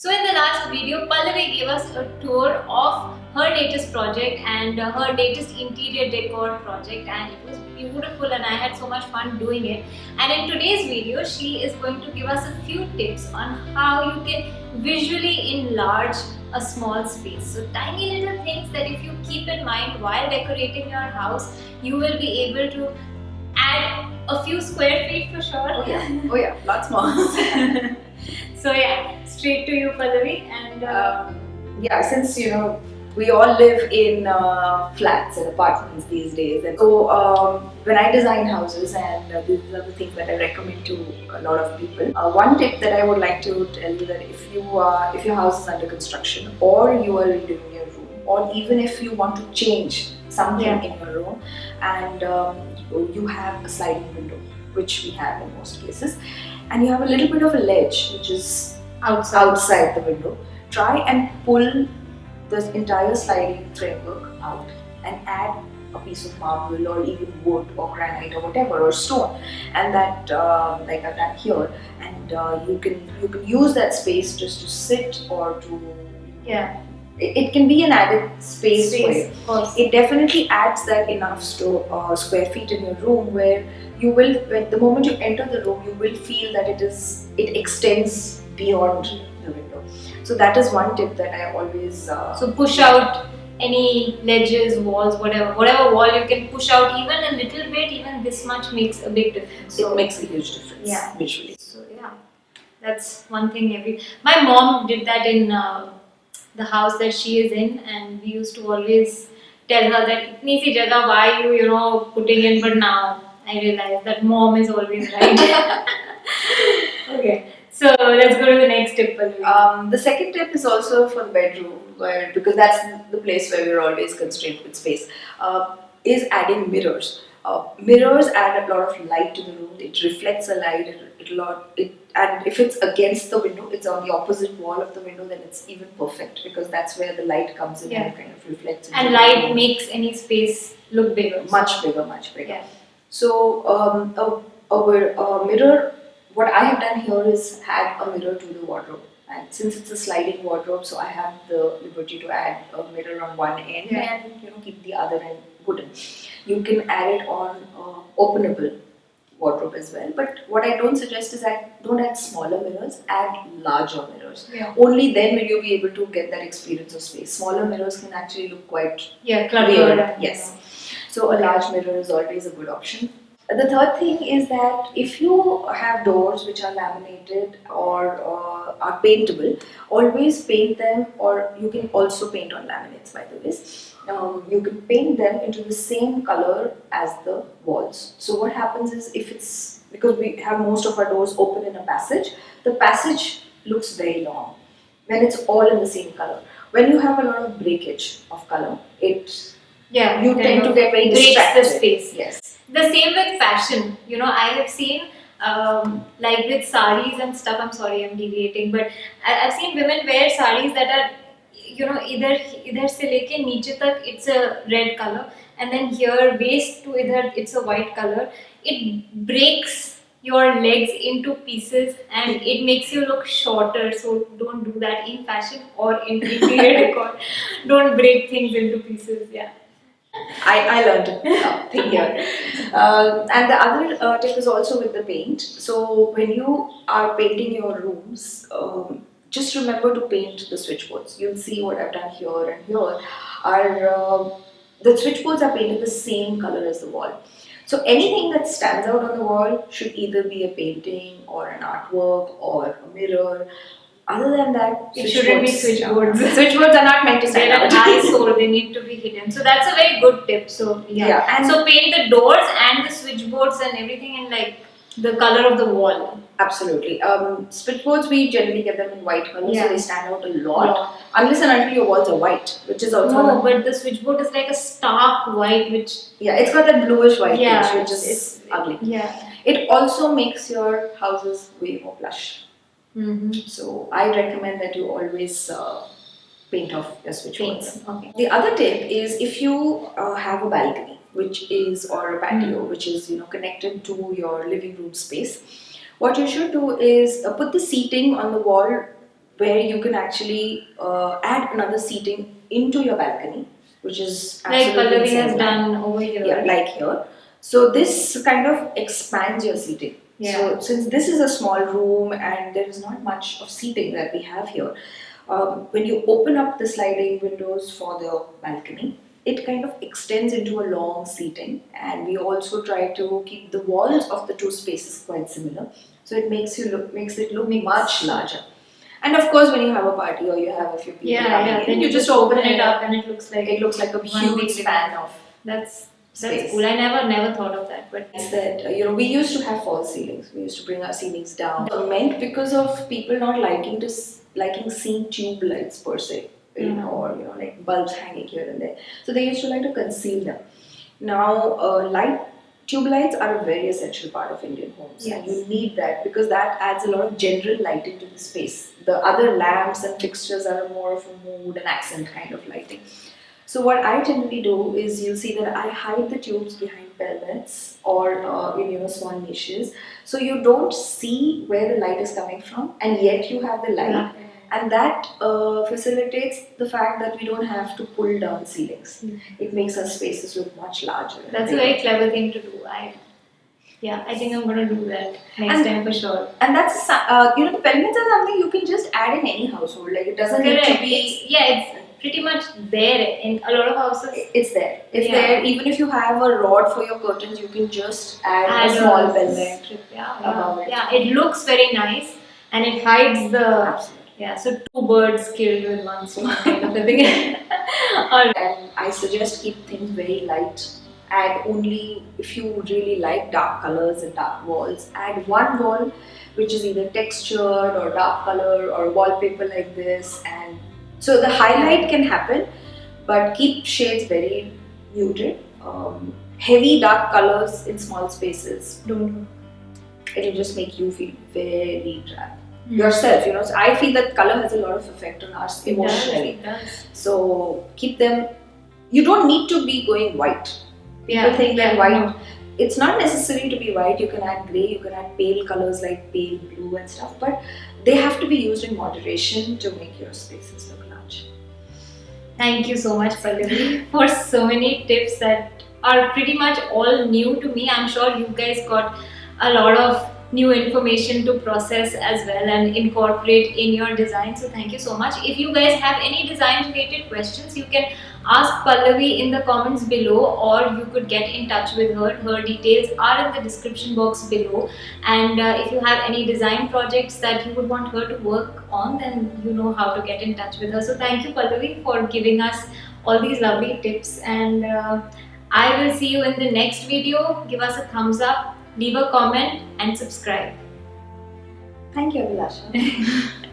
So in the last video, Pallavi gave us a tour of her latest project and her latest interior decor project, and it was beautiful and I had so much fun doing it. And in today's video, she is going to give us a few tips on how you can visually enlarge a small space. So tiny little things that if you keep in mind while decorating your house, you will be able to add a few square feet for sure. Oh yeah, lots more. So yeah, straight to you, Pallavi. And yeah, since we all live in flats and apartments these days, and so when I design houses, and these are the things that I recommend to a lot of people. One tip that I would like to tell you, that if your house is under construction, or you are redoing your room, or even if you want to change something in your room, and you have a sliding window, which we have in most cases, and you have a little bit of a ledge which is outside the window, try and pull this entire sliding framework out and add a piece of marble or even wood or granite or whatever, or stone, and that like I've done here, and you can use that space just to sit or to it can be an added space for you. Of course. It definitely adds that enough square feet in your room, where you will, the moment you enter the room, you will feel that it extends beyond the window. So that is one tip that I always. So push out any ledges, walls, whatever wall you can push out even a little bit. Even this much makes a big difference. So it makes a huge difference. Yeah. Visually. So yeah, that's one thing. My mom did that in the house that she is in, and we used to always tell her that itni si jagah, why you putting in, but now I realize that mom is always right. Okay, so let's go to the next tip. The second tip is also for the bedroom, because that's the place where we're always constrained with space, is adding mirrors. Mirrors add a lot of light to the room. It reflects a light. And if it's against the window, it's on the opposite wall of the window, then it's even perfect, because that's where the light comes in and kind of reflects. And light makes any space look bigger. Much bigger, much bigger. Yeah. So a mirror. What I have done here is add a mirror to the wardrobe, and since it's a sliding wardrobe, so I have the liberty to add a mirror on one end and keep the other end wooden. You can add it on openable wardrobe as well, but what I don't suggest is that don't add smaller mirrors, add larger mirrors. Only then will you be able to get that experience of space. Smaller mirrors can actually look quite cluttered. Yes. So a large mirror is always a good option. The third thing is that if you have doors which are laminated or are paintable, always paint them, or you can also paint on laminates, by the way. You can paint them into the same color as the walls. So what happens is, because we have most of our doors open in a passage, the passage looks very long when it's all in the same color. When you have a lot of breakage of color, you tend to get very distracted. The space. Yes. The same with fashion. I have seen like with saris and stuff. I'm sorry, I'm deviating, but I've seen women wear saris that are idhar se leke niche tak it's a red color, and then here waist to idhar it's a white color. It breaks your legs into pieces and it makes you look shorter. So don't do that in fashion or in interior decor. Don't break things into pieces. Yeah. I learned a thing here. And the other tip is also with the paint. So when you are painting your rooms, just remember to paint the switchboards. You'll see what I've done here and here. The switchboards are painted the same color as the wall. So anything that stands out on the wall should either be a painting or an artwork or a mirror. Other than that, it shouldn't be switchboards. Switchboards are not meant to stand out. They're an eyesore, they need to be hidden. So that's a very good tip. So and so paint the doors and the switchboards and everything in like the color of the wall. Absolutely. Switchboards, we generally get them in white color, so they stand out a lot. Unless and until your walls are white, which is also but the switchboard is like a stark white, which it's got that bluish white tinge, which is ugly. Yeah. It also makes your houses way more plush. Mm-hmm. So I recommend that you always paint off your switchboards. Okay. The other tip is, if you have a balcony, or a patio, which is connected to your living room space, what you should do is put the seating on the wall where you can actually add another seating into your balcony, which is Like absolutely Pallavi has insane. done over here. Yeah, like here. So this kind of expands your seating. Yeah. So since this is a small room and there is not much of seating that we have here, when you open up the sliding windows for the balcony, it kind of extends into a long seating, and we also try to keep the walls of the two spaces quite similar, so it makes it look much larger. And of course, when you have a party or you have a few people coming in, then you just open it up and it looks like a huge span of that's space. cool. I never thought of that, but It's that we used to have false ceilings. We used to bring our ceilings down. Meant because of people not liking seeing tube lights per se, or like bulbs hanging here and there. So they used to like to conceal them. Now, tube lights are a very essential part of Indian homes, and you need that because that adds a lot of general lighting to the space. The other lamps and fixtures are more of a mood and accent kind of lighting. So what I generally do is you'll see that I hide the tubes behind pelmets or in small niches, so you don't see where the light is coming from, and yet you have the light, and that facilitates the fact that we don't have to pull down ceilings. It makes our spaces look much larger. That's a very clever thing to do. I think I'm gonna do that next time for sure. And that's the pelmets are something you can just add in any household. Like it doesn't need to be. It's pretty much there in a lot of houses. It's there. It's there. Even if you have a rod for your curtains, you can just add a small pelmet above it. Yeah, it looks very nice and it hides the. Absolutely. Yeah, so two birds killed with one stone kind of a thing. And I suggest keep things very light. Add only if you really like dark colors and dark walls. Add one wall which is either textured or dark color or wallpaper like this, and so the highlight can happen, but keep shades very muted. Heavy dark colors in small spaces, it'll just make you feel very drab. Yourself, so I feel that color has a lot of effect on us emotionally. It does. So keep them. You don't need to be going white. People think that white. It's not necessary to be white. You can add grey. You can add pale colors like pale blue and stuff. But they have to be used in moderation to make your spaces look large. Thank you so much, Pallavi, for so many tips that are pretty much all new to me. I'm sure you guys got a lot of new information to process as well and incorporate in your design. So thank you so much. If you guys have any design related questions, you can ask Pallavi in the comments below, or you could get in touch with her. Her details are in the description box below. And if you have any design projects that you would want her to work on, then you know how to get in touch with her. So thank you, Pallavi, for giving us all these lovely tips. And I will see you in the next video. Give us a thumbs up, leave a comment and subscribe. Thank you, Abhilasha.